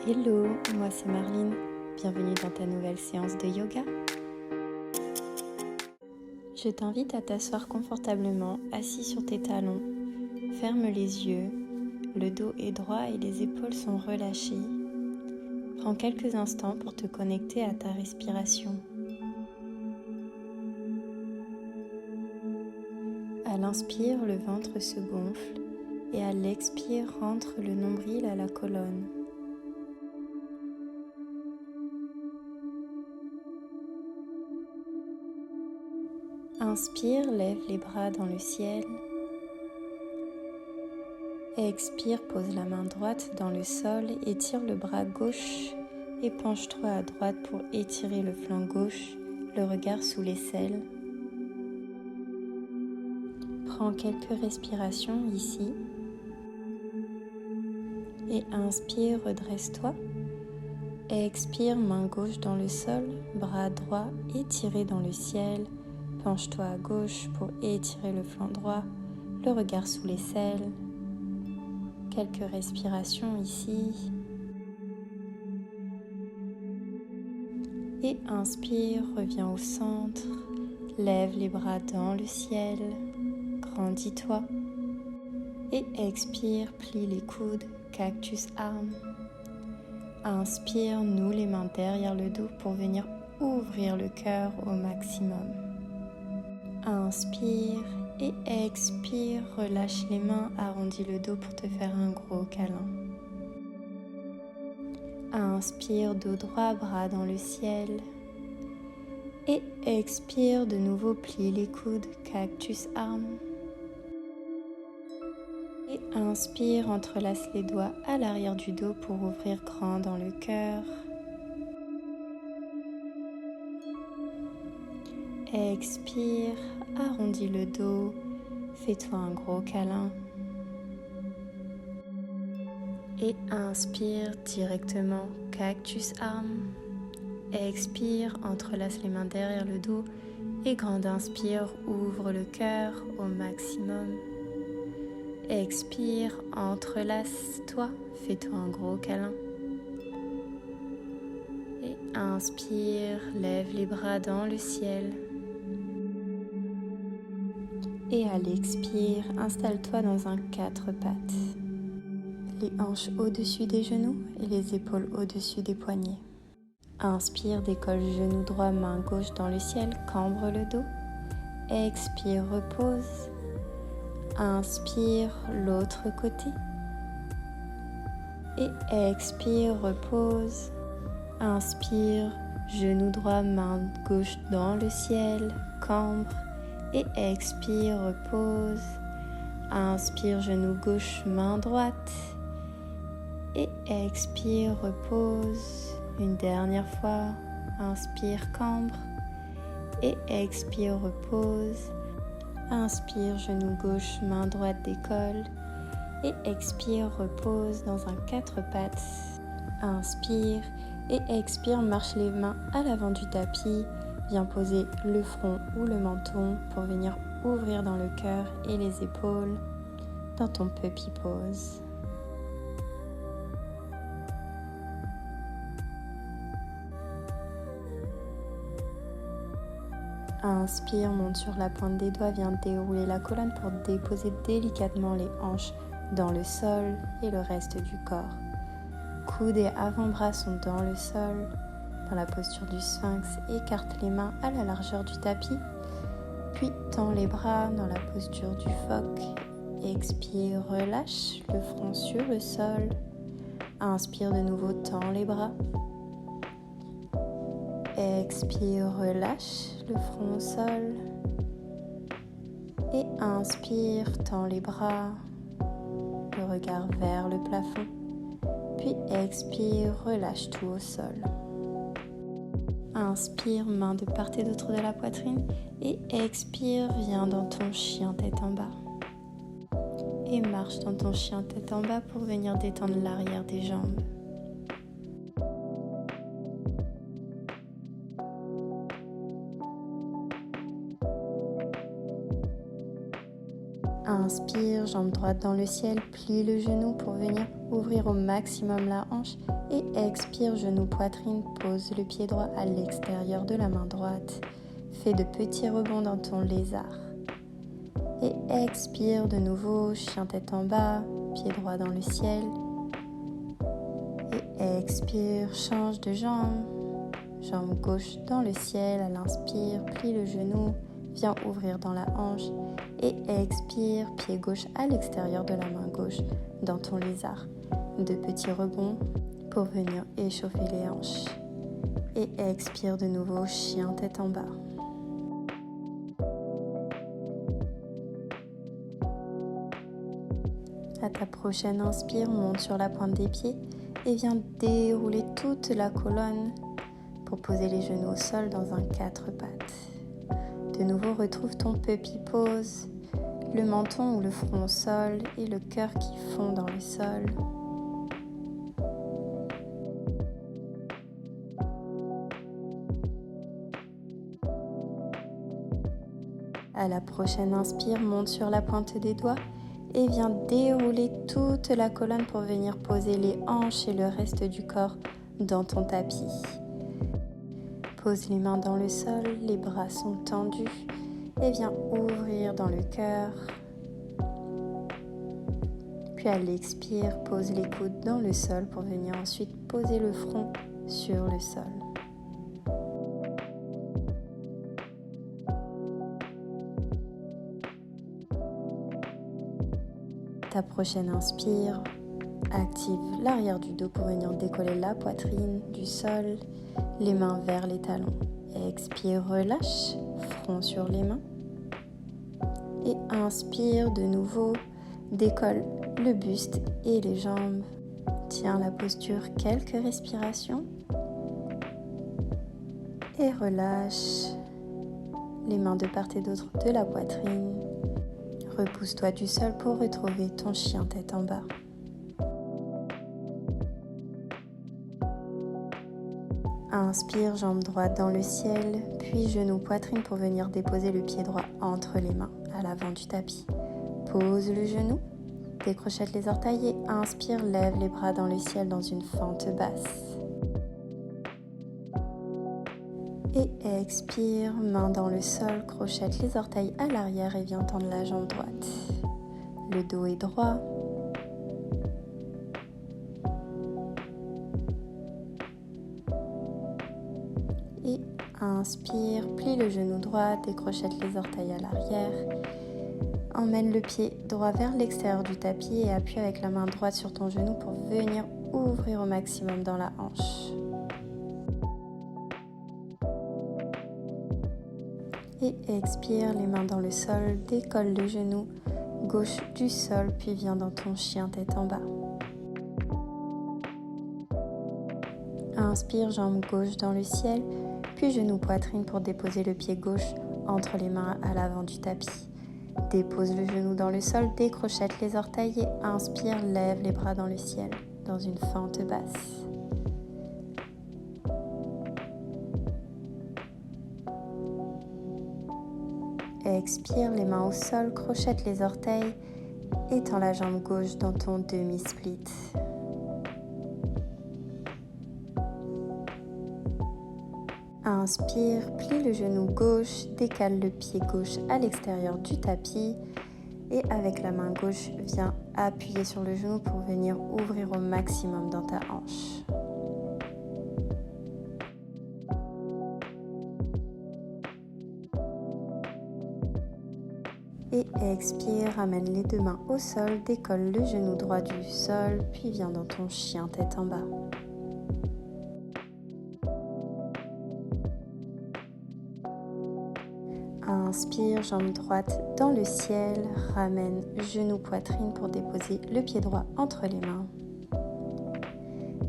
Hello, moi c'est Marline, bienvenue dans ta nouvelle séance de yoga. Je t'invite à t'asseoir confortablement, assis sur tes talons. Ferme les yeux, le dos est droit et les épaules sont relâchées. Prends quelques instants pour te connecter à ta respiration. À l'inspire, le ventre se gonfle et à l'expire, rentre le nombril à la colonne. Inspire, lève les bras dans le ciel. Expire, pose la main droite dans le sol, étire le bras gauche et penche-toi à droite pour étirer le flanc gauche, le regard sous l'aisselle. Prends quelques respirations ici. Et inspire, redresse-toi. Expire, main gauche dans le sol, bras droit étiré dans le ciel. Penche-toi à gauche pour étirer le flanc droit, le regard sous l'aisselle. Quelques respirations ici. Et inspire, reviens au centre. Lève les bras dans le ciel. Grandis-toi. Et expire, plie les coudes, cactus arme. Inspire, noue les mains derrière le dos pour venir ouvrir le cœur au maximum. Inspire et expire, relâche les mains, arrondis le dos pour te faire un gros câlin. Inspire, dos droit, bras dans le ciel. Et expire, de nouveau plie les coudes, cactus arme. Et inspire, entrelace les doigts à l'arrière du dos pour ouvrir grand dans le cœur. Expire, arrondis le dos, fais-toi un gros câlin. Et inspire directement, cactus arme. Expire, entrelace les mains derrière le dos et grande inspire, ouvre le cœur au maximum. Expire, entrelace-toi, fais-toi un gros câlin. Et inspire, lève les bras dans le ciel. Et à l'expire, installe-toi dans un 4 pattes. Les hanches au-dessus des genoux et les épaules au-dessus des poignets. Inspire, décolle genou droit, main gauche dans le ciel, cambre le dos. Expire, repose. Inspire, l'autre côté. Et expire, repose. Inspire, genou droit, main gauche dans le ciel, cambre. Et expire, repose. Inspire, genou gauche, main droite. Et expire, repose. Une dernière fois, inspire, cambre. Et expire, repose. Inspire, genou gauche, main droite, décolle. Et expire, repose dans un 4 pattes. Inspire et expire, marche les mains à l'avant du tapis. Viens poser le front ou le menton pour venir ouvrir dans le cœur et les épaules dans ton puppy pose. Inspire, monte sur la pointe des doigts, viens dérouler la colonne pour déposer délicatement les hanches dans le sol et le reste du corps. Coudes et avant-bras sont dans le sol. Dans la posture du sphinx, écarte les mains à la largeur du tapis. Puis tends les bras dans la posture du phoque. Expire, relâche le front sur le sol. Inspire de nouveau, tends les bras. Expire, relâche le front au sol. Et inspire, tends les bras, le regard vers le plafond. Puis expire, relâche tout au sol. Inspire, main de part et d'autre de la poitrine. Et expire, viens dans ton chien tête en bas. Et marche dans ton chien tête en bas pour venir détendre l'arrière des jambes. Inspire, jambe droite dans le ciel, plie le genou pour venir ouvrir au maximum la hanche. Et expire, genou, poitrine, pose le pied droit à l'extérieur de la main droite. Fais de petits rebonds dans ton lézard. Et expire de nouveau, chien tête en bas, pied droit dans le ciel. Et expire, change de jambe. Jambe gauche dans le ciel, à l'inspire, plie le genou, viens ouvrir dans la hanche. Et expire, pied gauche à l'extérieur de la main gauche dans ton lézard. De petits rebonds pour venir échauffer les hanches. Et expire de nouveau, chien tête en bas. À ta prochaine inspire, monte sur la pointe des pieds et viens dérouler toute la colonne pour poser les genoux au sol dans un 4 pattes. De nouveau, retrouve ton puppy pose, le menton ou le front au sol et le cœur qui fond dans le sol. À la prochaine inspire, monte sur la pointe des doigts et viens dérouler toute la colonne pour venir poser les hanches et le reste du corps dans ton tapis. Pose les mains dans le sol, les bras sont tendus et viens ouvrir dans le cœur. Puis à l'expire, pose les coudes dans le sol pour venir ensuite poser le front sur le sol. Ta prochaine inspire, active l'arrière du dos pour venir décoller la poitrine du sol, les mains vers les talons. Expire, relâche, front sur les mains. Et inspire de nouveau, décolle le buste et les jambes. Tiens la posture quelques respirations. Et relâche les mains de part et d'autre de la poitrine. Repousse-toi du sol pour retrouver ton chien tête en bas. Inspire, jambe droite dans le ciel, puis genou, poitrine pour venir déposer le pied droit entre les mains à l'avant du tapis. Pose le genou, décrochette les orteils et inspire, lève les bras dans le ciel dans une fente basse. Et expire, main dans le sol, crochette les orteils à l'arrière et viens tendre la jambe droite. Le dos est droit. Et inspire, plie le genou droit, décrochette les orteils à l'arrière. Emmène le pied droit vers l'extérieur du tapis et appuie avec la main droite sur ton genou pour venir ouvrir au maximum dans la hanche. Et expire, les mains dans le sol, décolle le genou gauche du sol, puis viens dans ton chien tête en bas. Inspire, jambe gauche dans le ciel, puis genou poitrine pour déposer le pied gauche entre les mains à l'avant du tapis. Dépose le genou dans le sol, décrochette les orteils et inspire, lève les bras dans le ciel, dans une fente basse. Expire, les mains au sol, crochette les orteils, étends la jambe gauche dans ton demi-split. Inspire, plie le genou gauche, décale le pied gauche à l'extérieur du tapis et avec la main gauche, viens appuyer sur le genou pour venir ouvrir au maximum dans ta hanche. Et expire, ramène les deux mains au sol, décolle le genou droit du sol, puis viens dans ton chien tête en bas. Inspire, jambe droite dans le ciel, ramène genou poitrine pour déposer le pied droit entre les mains.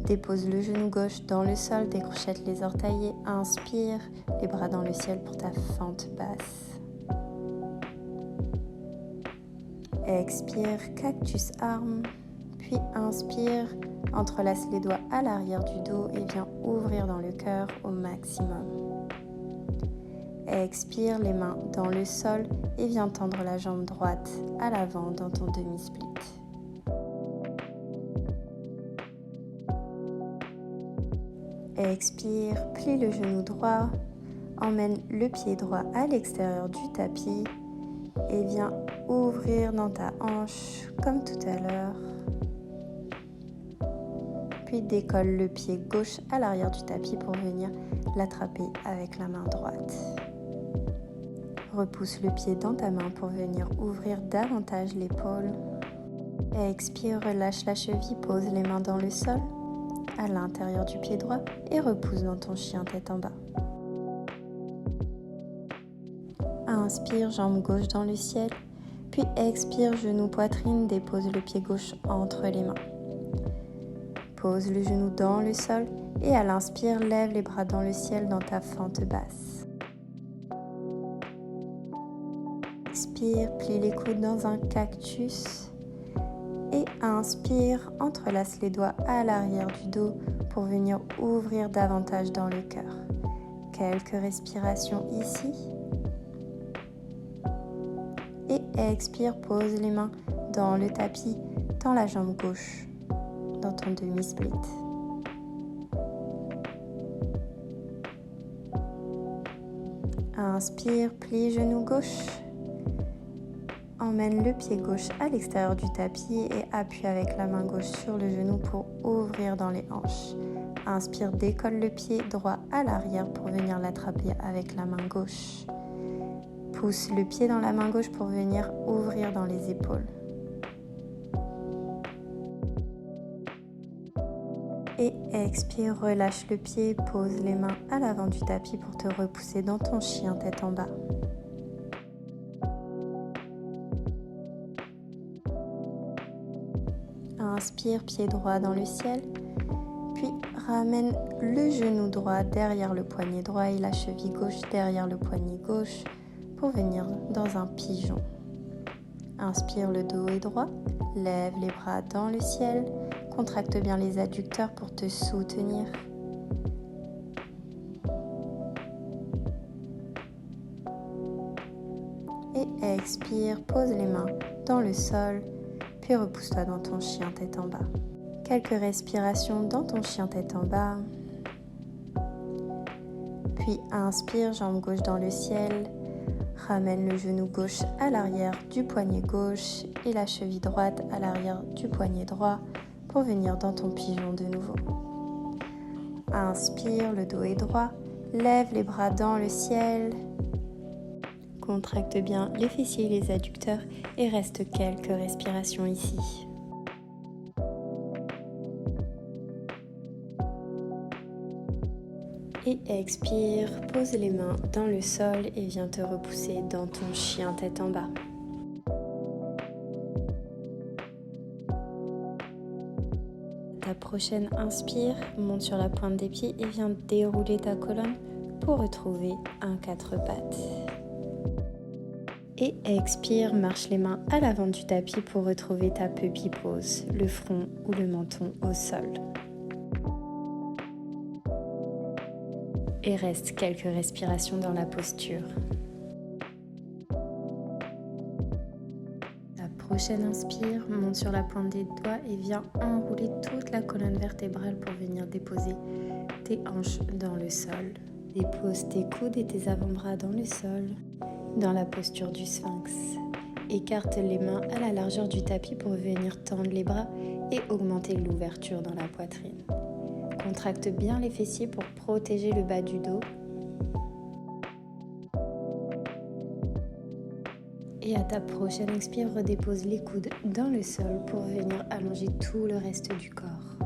Dépose le genou gauche dans le sol, décrochette les orteils et inspire, les bras dans le ciel pour ta fente basse. Expire, cactus arme, puis inspire, entrelace les doigts à l'arrière du dos et viens ouvrir dans le cœur au maximum. expire les mains dans le sol et viens tendre la jambe droite à l'avant dans ton demi-split. Expire, plie le genou droit, emmène le pied droit à l'extérieur du tapis et viens ouvrir dans ta hanche comme tout à l'heure. Puis décolle le pied gauche à l'arrière du tapis pour venir l'attraper avec la main droite. Repousse le pied dans ta main pour venir ouvrir davantage l'épaule. Expire, relâche la cheville, pose les mains dans le sol, à l'intérieur du pied droit et repousse dans ton chien tête en bas. Inspire, jambe gauche dans le ciel, puis expire, genou poitrine, dépose le pied gauche entre les mains. Pose le genou dans le sol et à l'inspire, lève les bras dans le ciel dans ta fente basse. Expire, plie les coudes dans un cactus et inspire, entrelace les doigts à l'arrière du dos pour venir ouvrir davantage dans le cœur. Quelques respirations ici. Et expire, pose les mains dans le tapis, tends la jambe gauche dans ton demi-split. Inspire, plie genou gauche. Emmène le pied gauche à l'extérieur du tapis et appuie avec la main gauche sur le genou pour ouvrir dans les hanches. Inspire, décolle le pied droit à l'arrière pour venir l'attraper avec la main gauche. Pousse le pied dans la main gauche pour venir ouvrir dans les épaules. Et expire, relâche le pied, pose les mains à l'avant du tapis pour te repousser dans ton chien tête en bas. Inspire, pied droit dans le ciel, puis ramène le genou droit derrière le poignet droit et la cheville gauche derrière le poignet gauche pour venir dans un pigeon. Inspire, le dos est droit, lève les bras dans le ciel, contracte bien les adducteurs pour te soutenir. Et expire, pose les mains dans le sol, puis repousse-toi dans ton chien tête en bas. Quelques respirations dans ton chien tête en bas. Puis inspire, jambe gauche dans le ciel. Ramène le genou gauche à l'arrière du poignet gauche et la cheville droite à l'arrière du poignet droit pour venir dans ton pigeon de nouveau. Inspire, le dos est droit. Lève les bras dans le ciel. Contracte bien les fessiers et les adducteurs et reste quelques respirations ici. Et expire, pose les mains dans le sol et viens te repousser dans ton chien tête en bas. Ta prochaine inspire, monte sur la pointe des pieds et viens dérouler ta colonne pour retrouver un 4 pattes. Et expire, marche les mains à l'avant du tapis pour retrouver ta puppy pose, le front ou le menton au sol. Et reste quelques respirations dans la posture. La prochaine inspire, monte sur la pointe des doigts et viens enrouler toute la colonne vertébrale pour venir déposer tes hanches dans le sol. Dépose tes coudes et tes avant-bras dans le sol, dans la posture du sphinx. Écarte les mains à la largeur du tapis pour venir tendre les bras et augmenter l'ouverture dans la poitrine. Contracte bien les fessiers pour protéger le bas du dos. Et à ta prochaine expire, redépose les coudes dans le sol pour venir allonger tout le reste du corps.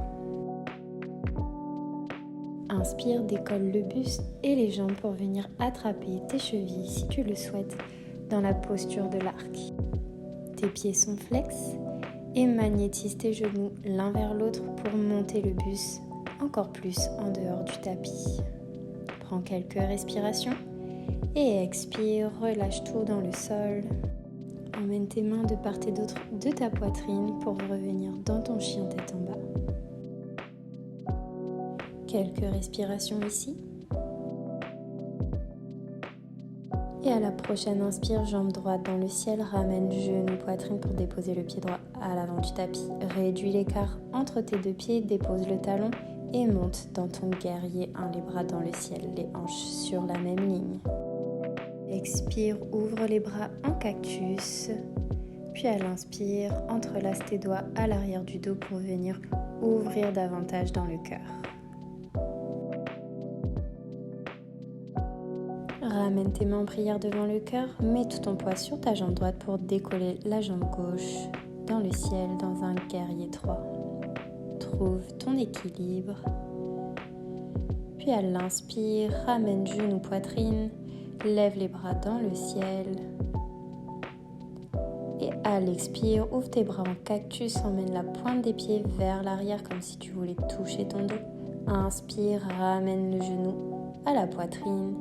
Inspire, décolle le buste et les jambes pour venir attraper tes chevilles si tu le souhaites dans la posture de l'arc. Tes pieds sont flex et magnétise tes genoux l'un vers l'autre pour monter le buste encore plus en dehors du tapis. Prends quelques respirations et expire, relâche tout dans le sol. Emmène tes mains de part et d'autre de ta poitrine pour revenir dans ton chien tête en bas. Quelques respirations ici. Et à la prochaine inspire, jambe droite dans le ciel, ramène genou, poitrine pour déposer le pied droit à l'avant du tapis. Réduis l'écart entre tes deux pieds, dépose le talon et monte dans ton guerrier 1, les bras dans le ciel, les hanches sur la même ligne. Expire, ouvre les bras en cactus. Puis à l'inspire, entrelace tes doigts à l'arrière du dos pour venir ouvrir davantage dans le cœur. Ramène tes mains en prière devant le cœur, mets tout ton poids sur ta jambe droite pour décoller la jambe gauche dans le ciel dans un guerrier 3. Trouve ton équilibre. Puis à l'inspire, ramène genou, poitrine, lève les bras dans le ciel. Et à l'expire, ouvre tes bras en cactus, emmène la pointe des pieds vers l'arrière comme si tu voulais toucher ton dos. Inspire, ramène le genou à la poitrine.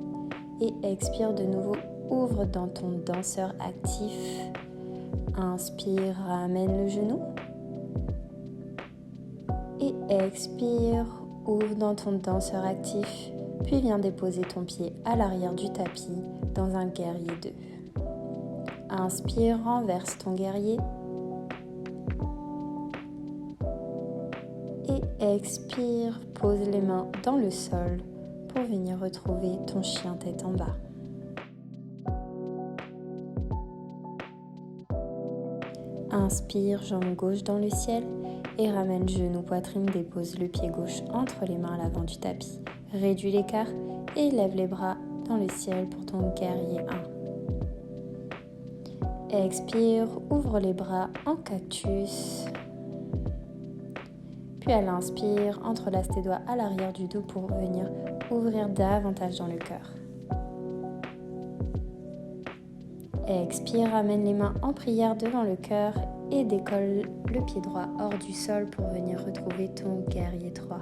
Et expire de nouveau, ouvre dans ton danseur actif. Inspire, ramène le genou. Et expire, ouvre dans ton danseur actif. Puis viens déposer ton pied à l'arrière du tapis dans un guerrier 2. Inspire, renverse ton guerrier. Et expire, pose les mains dans le sol pour venir retrouver ton chien tête en bas. Inspire, jambe gauche dans le ciel et ramène genou, poitrine, dépose le pied gauche entre les mains à l'avant du tapis. Réduis l'écart et lève les bras dans le ciel pour ton guerrier 1. Expire, ouvre les bras en cactus. Puis à l'inspire, entrelace tes doigts à l'arrière du dos pour venir ouvrir davantage dans le cœur. Expire, ramène les mains en prière devant le cœur et décolle le pied droit hors du sol pour venir retrouver ton guerrier 3.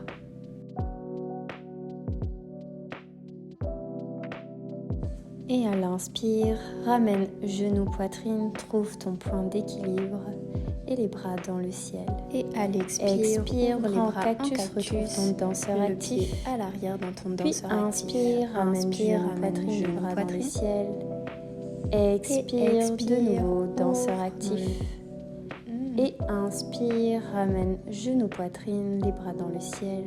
Et à l'inspire, ramène genou, poitrine, trouve ton point d'équilibre et les bras dans le ciel. Et à l'expire, ouvre les bras cactus, retrouve ton danseur actif à l'arrière dans ton danseur actif. Inspire, ramène genou, poitrine, les bras dans le ciel. Expire de nouveau, danseur actif. Et inspire, ramène genou, poitrine, les bras dans le ciel.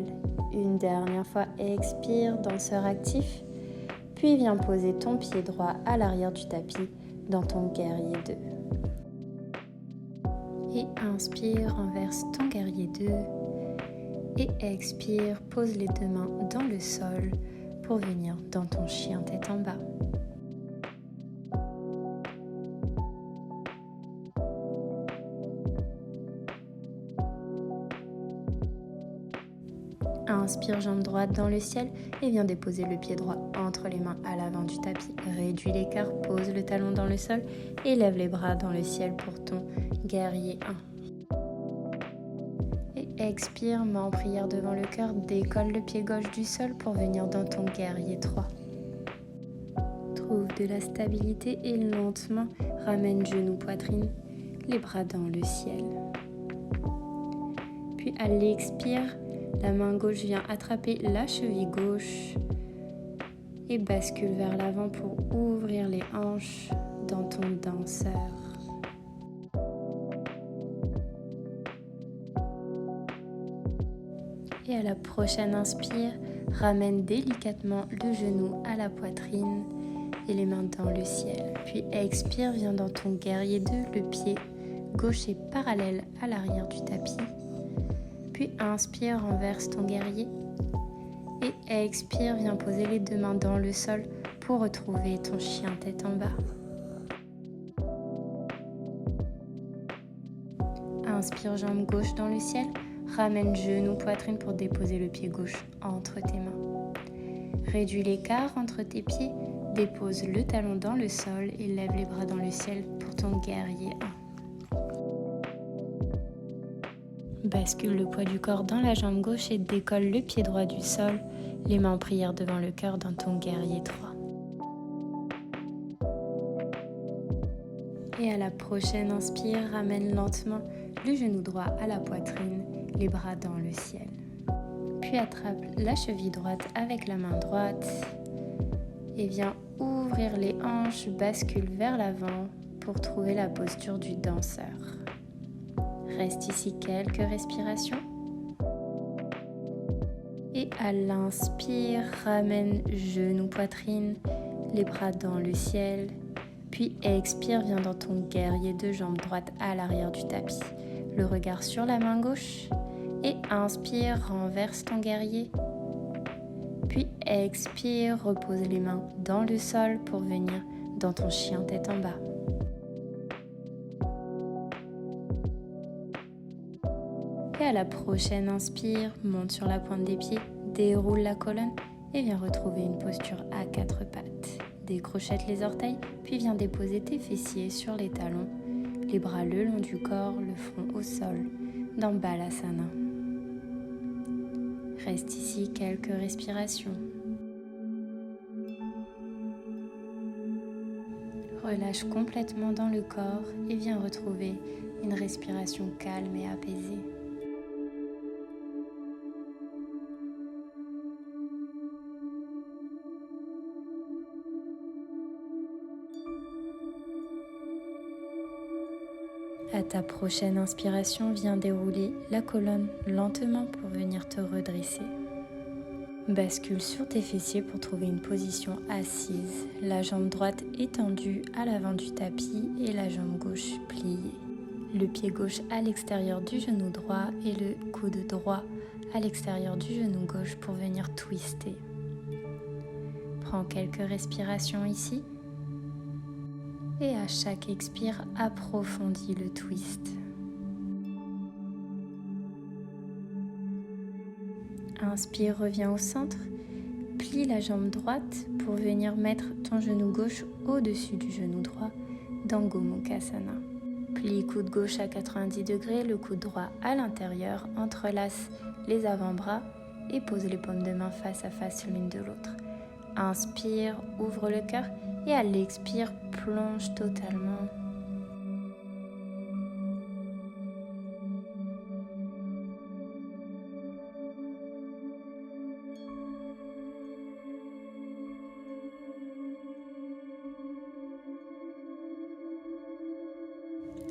Une dernière fois, expire, danseur actif. Puis viens poser ton pied droit à l'arrière du tapis dans ton guerrier 2. Et inspire, renverse ton guerrier 2. Et expire, pose les deux mains dans le sol pour venir dans ton chien tête en bas. Inspire, jambe droite dans le ciel et viens déposer le pied droit entre les mains à l'avant du tapis. Réduis l'écart, pose le talon dans le sol et lève les bras dans le ciel pour ton guerrier 1. Et expire, main en prière devant le cœur, décolle le pied gauche du sol pour venir dans ton guerrier 3. Trouve de la stabilité et lentement ramène genou, poitrine, les bras dans le ciel. Puis à l'expire, la main gauche vient attraper la cheville gauche et bascule vers l'avant pour ouvrir les hanches dans ton danseur. Et à la prochaine inspire, ramène délicatement le genou à la poitrine et les mains dans le ciel. Puis expire, viens dans ton guerrier 2, le pied gauche est parallèle à l'arrière du tapis. Puis inspire, renverse ton guerrier. Et expire, viens poser les deux mains dans le sol pour retrouver ton chien tête en bas. Inspire, jambe gauche dans le ciel. Ramène genou, poitrine pour déposer le pied gauche entre tes mains. Réduis l'écart entre tes pieds. Dépose le talon dans le sol et lève les bras dans le ciel pour ton guerrier 1. Bascule le poids du corps dans la jambe gauche et décolle le pied droit du sol, les mains en prière devant le cœur dans ton guerrier 3. Et à la prochaine inspire, ramène lentement le genou droit à la poitrine, les bras dans le ciel. Puis attrape la cheville droite avec la main droite Et viens ouvrir les hanches, bascule vers l'avant pour trouver la posture du danseur. Reste ici quelques respirations. Et à l'inspire, ramène genou, poitrine, les bras dans le ciel. Puis expire, viens dans ton guerrier de jambe droite à l'arrière du tapis. Le regard sur la main gauche. Et inspire, renverse ton guerrier. Puis expire, repose les mains dans le sol pour venir dans ton chien tête en bas. Et à la prochaine inspire, monte sur la pointe des pieds, déroule la colonne et viens retrouver une posture à quatre pattes. Décrochette les orteils, puis viens déposer tes fessiers sur les talons, les bras le long du corps, le front au sol, dans Balasana. Reste ici quelques respirations. Relâche complètement dans le corps et viens retrouver une respiration calme et apaisée. À ta prochaine inspiration, viens dérouler la colonne lentement pour venir te redresser. Bascule sur tes fessiers pour trouver une position assise, la jambe droite étendue à l'avant du tapis et la jambe gauche pliée. Le pied gauche à l'extérieur du genou droit et le coude droit à l'extérieur du genou gauche pour venir twister. Prends quelques respirations ici. Et à chaque expire, approfondis le twist. Inspire, reviens au centre. Plie la jambe droite pour venir mettre ton genou gauche au-dessus du genou droit dans Gomukhasana. Plie coude gauche à 90 degrés, le coude droit à l'intérieur. Entrelace les avant-bras et pose les paumes de main face à face l'une de l'autre. Inspire, ouvre le cœur. Et à l'expire, plonge totalement.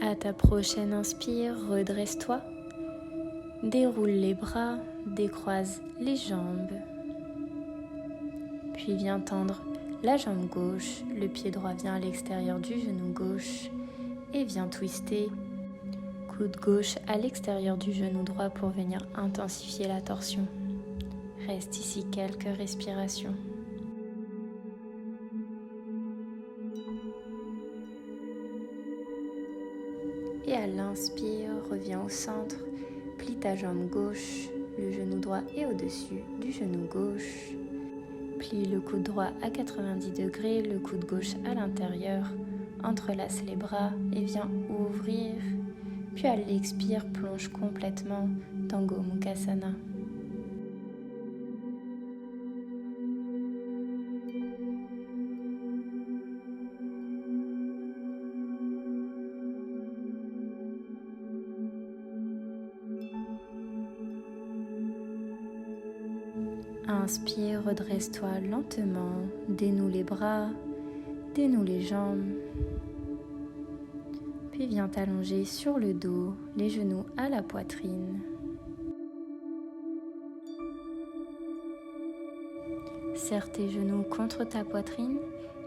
À ta prochaine inspire, redresse-toi. Déroule les bras, décroise les jambes. Puis viens tendre la jambe gauche, le pied droit vient à l'extérieur du genou gauche et viens twister. Coude gauche à l'extérieur du genou droit pour venir intensifier la torsion. Reste ici quelques respirations. Et à l'inspire, reviens au centre, plie ta jambe gauche, le genou droit est au-dessus du genou gauche. Plie le coude droit à 90 degrés, le coude gauche à l'intérieur. Entrelace les bras et viens ouvrir. Puis à l'expire, plonge complètement dans Gomukhasana. Inspire, redresse-toi lentement, dénoue les bras, dénoue les jambes. Puis viens t'allonger sur le dos, les genoux à la poitrine. Serre tes genoux contre ta poitrine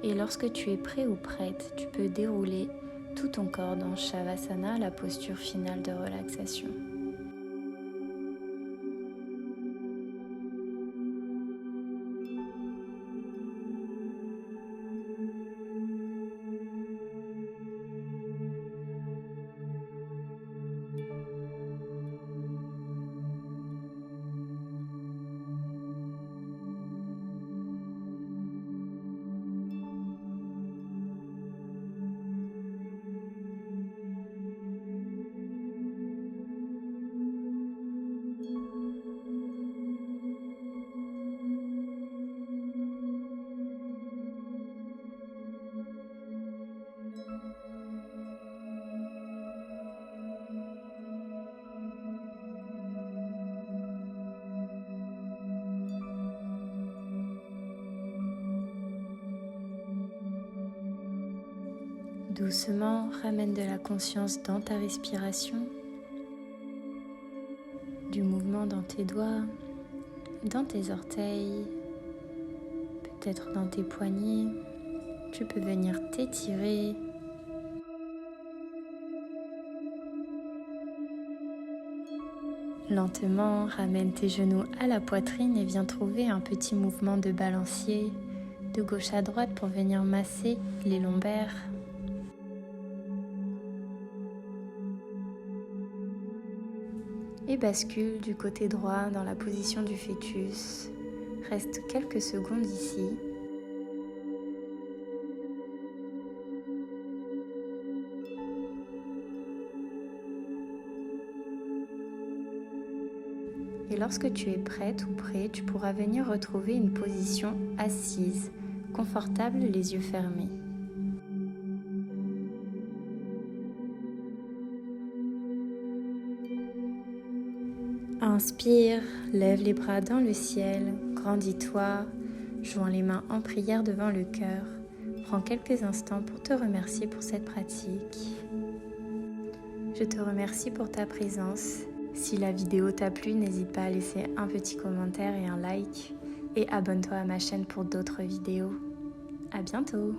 et lorsque tu es prêt ou prête, tu peux dérouler tout ton corps dans Shavasana, la posture finale de relaxation. Doucement, ramène de la conscience dans ta respiration, du mouvement dans tes doigts, dans tes orteils, peut-être dans tes poignets. Tu peux venir t'étirer. Lentement, ramène tes genoux à la poitrine et viens trouver un petit mouvement de balancier de gauche à droite pour venir masser les lombaires. Et bascule du côté droit dans la position du fœtus. Reste quelques secondes ici. Et lorsque tu es prête ou prêt, tu pourras venir retrouver une position assise, confortable, les yeux fermés. Inspire, lève les bras dans le ciel, grandis-toi, joins les mains en prière devant le cœur. Prends quelques instants pour te remercier pour cette pratique. Je te remercie pour ta présence. Si la vidéo t'a plu, n'hésite pas à laisser un petit commentaire et un like. Et abonne-toi à ma chaîne pour d'autres vidéos. À bientôt!